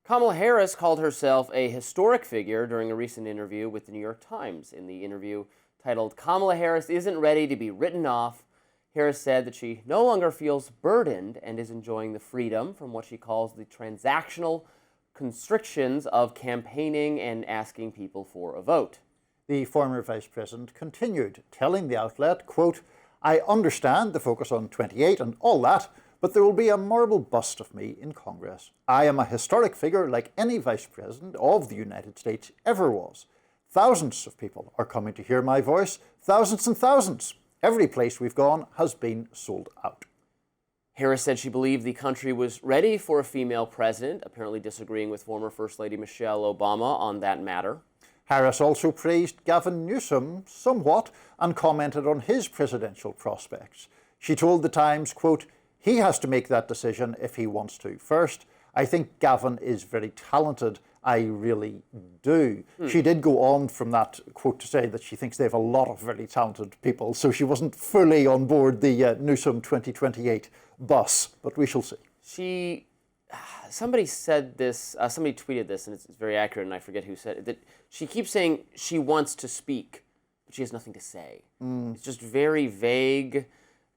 Kamala Harris called herself a historic figure during a recent interview with the New York Times. In the interview titled "Kamala Harris Isn't Ready to Be Written Off," Harris said that she no longer feels burdened and is enjoying the freedom from what she calls the transactional constrictions of campaigning and asking people for a vote. The former vice president continued, telling the outlet, quote, "I understand the focus on 28 and all that, but there will be a marble bust of me in Congress. I am a historic figure like any vice president of the United States ever was. Thousands of people are coming to hear my voice, thousands and thousands. Every place we've gone has been sold out." Harris said she believed the country was ready for a female president, apparently disagreeing with former First Lady Michelle Obama on that matter. Harris also praised Gavin Newsom somewhat and commented on his presidential prospects. She told the Times, quote, "He has to make that decision if he wants to. First, I think Gavin is very talented. I really do." She did go on from that quote to say that she thinks they have a lot of very talented people, so she wasn't fully on board the Newsom 2028 bus, but we shall see. Somebody said this, somebody tweeted this, and it's very accurate, and I forget who said it, that she keeps saying she wants to speak, but she has nothing to say. It's just very vague.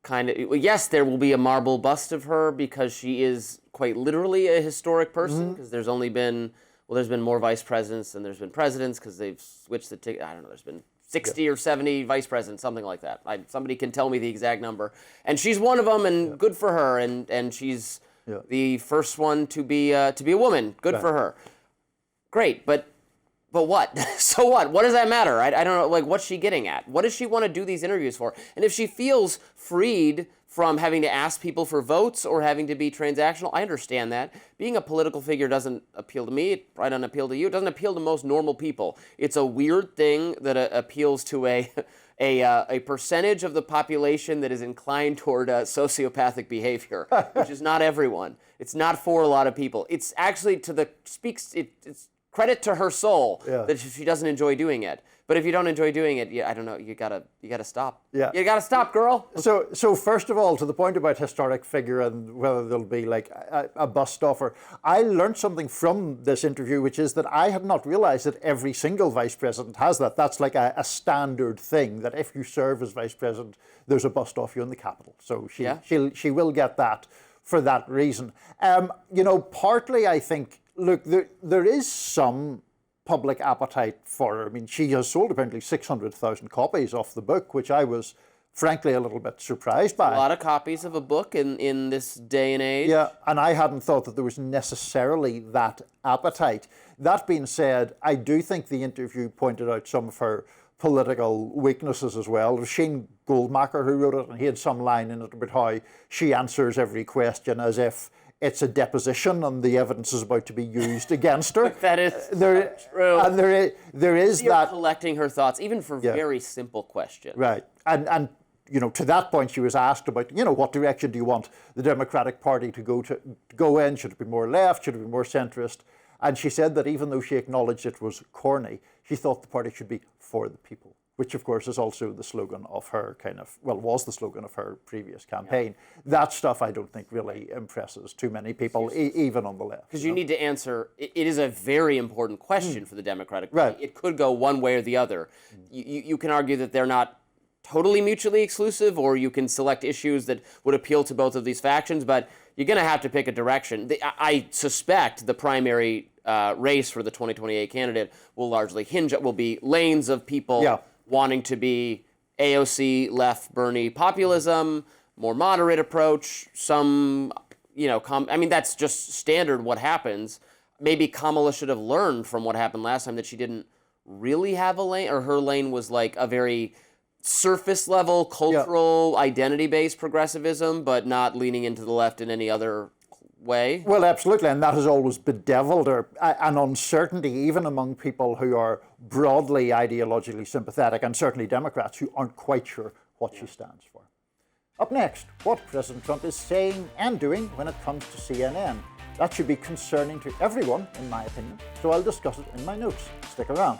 Yes, there will be a marble bust of her because she is quite literally a historic person, because there's been more vice presidents than there's been presidents, because they've switched the ticket. I don't know, there's been 60 or 70 vice presidents, something like that. Somebody can tell me the exact number. And she's one of them, and good for her, and she's the first one to be a woman. Good for her. Great, but what? So what? What does that matter? I don't know, like, what's she getting at? What does she want to do these interviews for? And if she feels freed from having to ask people for votes or having to be transactional, I understand that. Being a political figure doesn't appeal to me. It probably doesn't appeal to you. It doesn't appeal to most normal people. It's a weird thing that appeals to a percentage of the population that is inclined toward sociopathic behavior, which is not everyone. It's not for a lot of people. It's actually it's credit to her soul that she doesn't enjoy doing it. But if you don't enjoy doing it, I don't know, you gotta stop. Yeah. You gotta stop, girl. So first of all, to the point about historic figure and whether there'll be like a bust off her, I learned something from this interview, which is that I had not realized that every single vice president has that. That's like a standard thing, that if you serve as vice president, there's a bust off you in the Capitol. So she will get that for that reason. Partly I think, look, there is some public appetite for her. I mean, she has sold apparently 600,000 copies of the book, which I was frankly a little bit surprised by. A lot of copies of a book in this day and age. Yeah, and I hadn't thought that there was necessarily that appetite. That being said, I do think the interview pointed out some of her political weaknesses as well. It was Shane Goldmacher who wrote it, and he had some line in it about how she answers every question as if it's a deposition and the evidence is about to be used against her. That is true. And there is You're that collecting her thoughts, even for very simple questions. Right. And to that point, she was asked about, what direction do you want the Democratic Party to go in? Should it be more left? Should it be more centrist? And she said that even though she acknowledged it was corny, she thought the party should be for the people, which of course is also the slogan of her was the slogan of her previous campaign. That stuff I don't think really impresses too many people, even on the left. Because you need to answer, it is a very important question for the Democratic Party. Right. It could go one way or the other. You can argue that they're not totally mutually exclusive, or you can select issues that would appeal to both of these factions, but you're going to have to pick a direction. I suspect the primary race for the 2028 candidate will be lanes of people wanting to be AOC, left, Bernie populism, more moderate approach, that's just standard what happens. Maybe Kamala should have learned from what happened last time that she didn't really have a lane, or her lane was like a very surface level, cultural, identity-based progressivism, but not leaning into the left in any other way. Well, absolutely, and that has always bedeviled her. An uncertainty, even among people who are broadly ideologically sympathetic, and certainly Democrats who aren't quite sure what she stands for. Up next, what President Trump is saying and doing when it comes to CNN. That should be concerning to everyone, in my opinion, so I'll discuss it in my notes. Stick around.